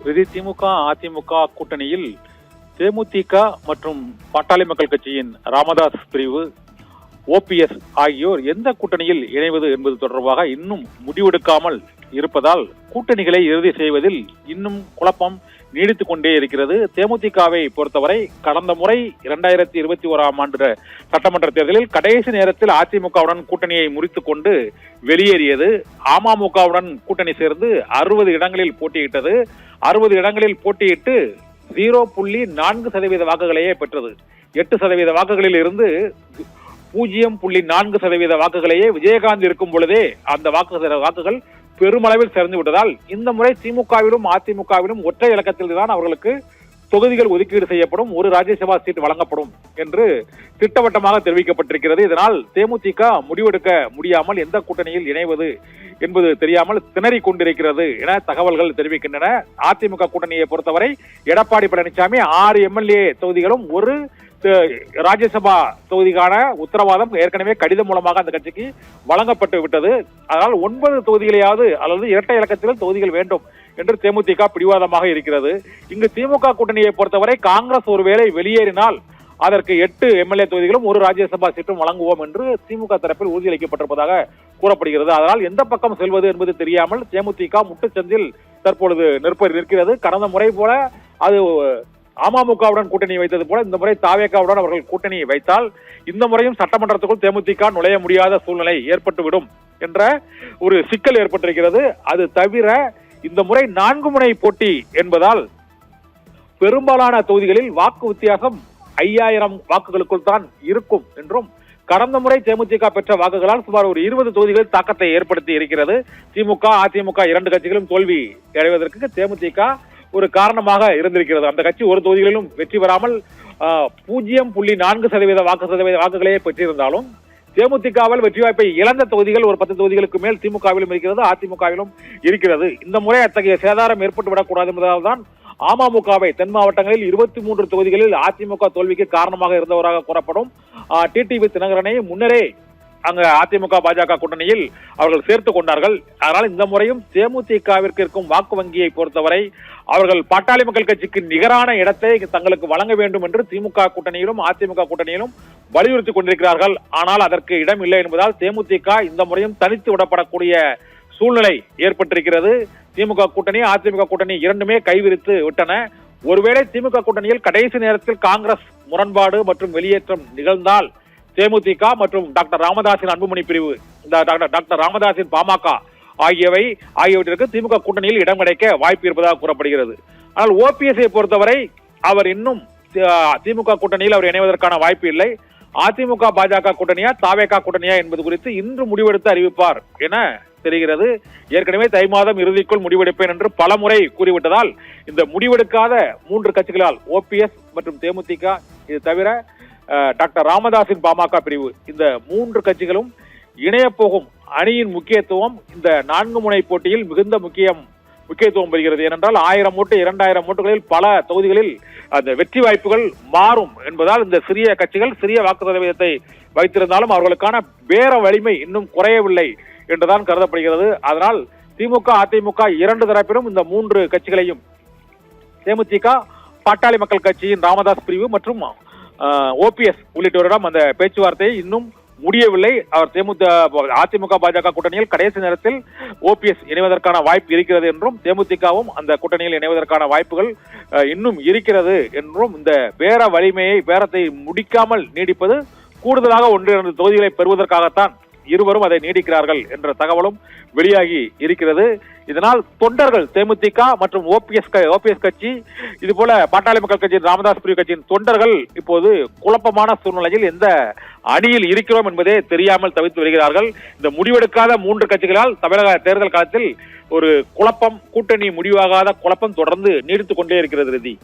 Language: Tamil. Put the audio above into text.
திமுக அதிமுக கூட்டணியில் தேமுதிக மற்றும் பாட்டாளி மக்கள் கட்சியின் ராமதாஸ் பிரிவு, ஓபிஎஸ் ஆகியோர் எந்த கூட்டணியில் இணைவது என்பது தொடர்பாக இன்னும் முடிவெடுக்காமல் இருப்பதால் கூட்டணிகளை இறுதி செய்வதில் இன்னும் குழப்பம் நீடித்துக் கொண்டே இருக்கிறது. தேமுதிகவை பொறுத்தவரை கடந்த முறை 2021ஆம் ஆண்டு சட்டமன்ற தேர்தலில் கடைசி நேரத்தில் அதிமுகவுடன் கூட்டணியை முறித்துக் கொண்டு வெளியேறியது. அமமுகவுடன் கூட்டணி சேர்ந்து 60 இடங்களில் போட்டியிட்டது. 60 இடங்களில் போட்டியிட்டு 0.4% வாக்குகளையே பெற்றது. 8% வாக்குகளில் இருந்து 0.4% வாக்குகளையே விஜயகாந்த் இருக்கும் பொழுதே அந்த வாக்குகள் பெருமளவில் சேர்ந்து விட்டதால் இந்த முறை திமுகவிலும் அதிமுகவிலும் ஒற்றை இலக்கத்தில் தான் அவர்களுக்கு தொகுதிகள் ஒதுக்கீடு செய்யப்படும், ஒரு ராஜ்யசபா சீட் வழங்கப்படும் என்று திட்டவட்டமாக தெரிவிக்கப்பட்டிருக்கிறது. இதனால் தேமுதிக முடிவெடுக்க முடியாமல் எந்த கூட்டணியில் இணைவது என்பது தெரியாமல் திணறிக் கொண்டிருக்கிறது என தகவல்கள் தெரிவிக்கின்றன. அதிமுக கூட்டணியை பொறுத்தவரை எடப்பாடி பழனிசாமி 6 எம்எல்ஏ தொகுதிகளும் ஒரு ராஜ்யசபா தொகுதிக்கான உத்தரவாதம் ஏற்கனவே கடிதம் மூலமாக அந்த கட்சிக்கு வழங்கப்பட்டு விட்டது. அதனால் 9 தொகுதிகளையாவது அல்லது இரட்டை இலக்கத்தில் தொகுதிகள் வேண்டும் என்று தேமுதிக பிடிவாதமாக இருக்கிறது. இங்கு திமுக கூட்டணியை பொறுத்தவரை காங்கிரஸ் ஒருவேளை வெளியேறினால் அதற்கு 8 எம்எல்ஏ தொகுதிகளும் ஒரு ராஜ்யசபா சீட்டும் வழங்குவோம் என்று திமுக தரப்பில் உறுதியளிக்கப்பட்டிருப்பதாக கூறப்படுகிறது. அதனால் எந்த பக்கம் செல்வது என்பது தெரியாமல் தேமுதிக முட்டுச்சந்தில் தற்பொழுது நிற்கிறது. கடந்த முறை போல அது அமமுகவுடன் கூட்டணி வைத்தது போல இந்த முறை தாவேகாவுடன் அவர்கள் கூட்டணி வைத்தால் இந்த முறையும் சட்டமன்றத்துக்குள் தேமுதிக நுழைய முடியாத சூழ்நிலை ஏற்பட்டுவிடும் என்ற ஒரு சிக்கல் ஏற்பட்டிருக்கிறது. அது தவிர இந்த முறை 4 முனை போட்டி என்பதால் பெரும்பாலான தொகுதிகளில் வாக்கு வித்தியாசம் 5000 வாக்குகளுக்குள் தான் இருக்கும் என்றும், கடந்த முறை தேமுதிக பெற்ற வாக்குகளால் சுமார் ஒரு 20 தொகுதிகளில் தாக்கத்தை ஏற்படுத்தி இருக்கிறது. திமுக அதிமுக 2 கட்சிகளும் தோல்வி அடைவதற்கு தேமுதிக ஒரு காரணமாக இருந்திருக்கிறது. அந்த கட்சி ஒரு தொகுதிகளிலும் வெற்றி பெறாமல் 0.4% வாக்குகளே பெற்றிருந்தாலும் தேமுதிகவில் வெற்றி வாய்ப்பை இழந்த தொகுதிகள் ஒரு 10 தொகுதிகளுக்கு மேல் திமுகவிலும் இருக்கிறது, அதிமுகவிலும் இருக்கிறது. இந்த முறை அத்தகைய சேதாரம் ஏற்பட்டுவிடக் கூடாது என்பதால் தான் அமமுகவை தென் மாவட்டங்களில் 23 தொகுதிகளில் அதிமுக தோல்விக்கு காரணமாக இருந்தவராக கூறப்படும் டிடிவி தினகரனை முன்னரே அங்கு அதிமுக பாஜக கூட்டணியில் அவர்கள் சேர்த்துக் கொண்டார்கள். அதனால் இந்த முறையும் தேமுதிகவிற்கு இருக்கும் வாக்கு வங்கியை பொறுத்தவரை அவர்கள் பாட்டாளி மக்கள் கட்சிக்கு நிகரான இடத்தை தங்களுக்கு வழங்க வேண்டும் என்று திமுக கூட்டணியிலும் அதிமுக கூட்டணியிலும் வலியுறுத்திக் கொண்டிருக்கிறார்கள். ஆனால் அதற்கு இடம் இல்லை என்பதால் தேமுதிக இந்த முறையும் தனித்து விடப்படக்கூடிய சூழ்நிலை ஏற்பட்டிருக்கிறது. திமுக கூட்டணி அதிமுக கூட்டணி இரண்டுமே கைவிரித்து விட்டன. ஒருவேளை திமுக கூட்டணியில் கடைசி நேரத்தில் காங்கிரஸ் முரண்பாடு மற்றும் வெளியேற்றம் நிகழ்ந்தால் தேமுதிக மற்றும் டாக்டர் ராமதாஸின் அன்புமணி பிரிவு, டாக்டர் ராமதாஸின் பாமக ஆகியவற்றிற்கு திமுக கூட்டணியில் இடம் கிடைக்க வாய்ப்பு இருப்பதாக கூறப்படுகிறது. ஆனால் ஓபிஎஸ்ஐ பொறுத்தவரை அவர் இன்னும் திமுக கூட்டணியில் அவர் இணைவதற்கான வாய்ப்பு இல்லை. அதிமுக பாஜக கூட்டணியா தாவேகா கூட்டணியா என்பது குறித்து இன்று முடிவெடுத்து அறிவிப்பார் என தெரிகிறது. ஏற்கனவே தை மாதம் இறுதிக்குள் முடிவெடுப்பேன் என்று பல முறை கூறிவிட்டதால் இந்த முடிவெடுக்காத 3 கட்சிகளால் ஓபிஎஸ் மற்றும் தேமுதிக, இது தவிர டாக்டர் ராமதாஸின் பாமக பிரிவு, இந்த 3 கட்சிகளும் இணைய போகும் அணியின் முக்கியத்துவம் இந்த 4 முனை போட்டியில் மிகுந்த முக்கியத்துவம் பெறுகிறது. ஏனென்றால் 1000 ஓட்டு 2000 ஓட்டுகளில் பல தொகுதிகளில் அந்த வெற்றி வாய்ப்புகள் மாறும் என்பதால் இந்த சிறிய கட்சிகள் சிறிய வாக்கு சதவீதத்தை வைத்திருந்தாலும் அவர்களுக்கான பேர வலிமை இன்னும் குறையவில்லை என்றுதான் கருதப்படுகிறது. அதனால் திமுக அதிமுக 2 தரப்பிலும் இந்த 3 கட்சிகளையும் தேமுதிக பாட்டாளி மக்கள் கட்சியின் ராமதாஸ் பிரிவு மற்றும் ஓபிஎஸ் உள்ளிட்டோரிடம் அந்த பேச்சுவார்த்தை இன்னும் முடியவில்லை. அவர் அதிமுக பாஜக கூட்டணியில் கடைசி நேரத்தில் ஓபிஎஸ் இணைவதற்கான வாய்ப்பு இருக்கிறது என்றும், தேமுதிகவும் அந்த கூட்டணியில் இணைவதற்கான வாய்ப்புகள் இன்னும் இருக்கிறது என்றும், இந்த பேரத்தை முடிக்காமல் நீடிப்பது கூடுதலாக 1-2 தொகுதிகளை பெறுவதற்காகத்தான் இருவரும் அதை நீடிக்கிறார்கள் என்ற தகவலும் வெளியாகி இருக்கிறது. இதனால் தொண்டர்கள் தேமுதிக மற்றும் ஓபிஎஸ் கட்சி, இது போல பாட்டாளி மக்கள் கட்சியின் ராமதாஸ் பிரிவு கட்சியின் தொண்டர்கள் இப்போது குழப்பமான சூழ்நிலையில் எந்த அணியில் இருக்கிறோம் என்பதே தெரியாமல் தவித்து வருகிறார்கள். இந்த முடிவெடுக்காத 3 கட்சிகளால் தமிழக தேர்தல் காலத்தில் ஒரு குழப்பம், கூட்டணி முடிவாகாத குழப்பம் தொடர்ந்து நீடித்துக் கொண்டே இருக்கிறது.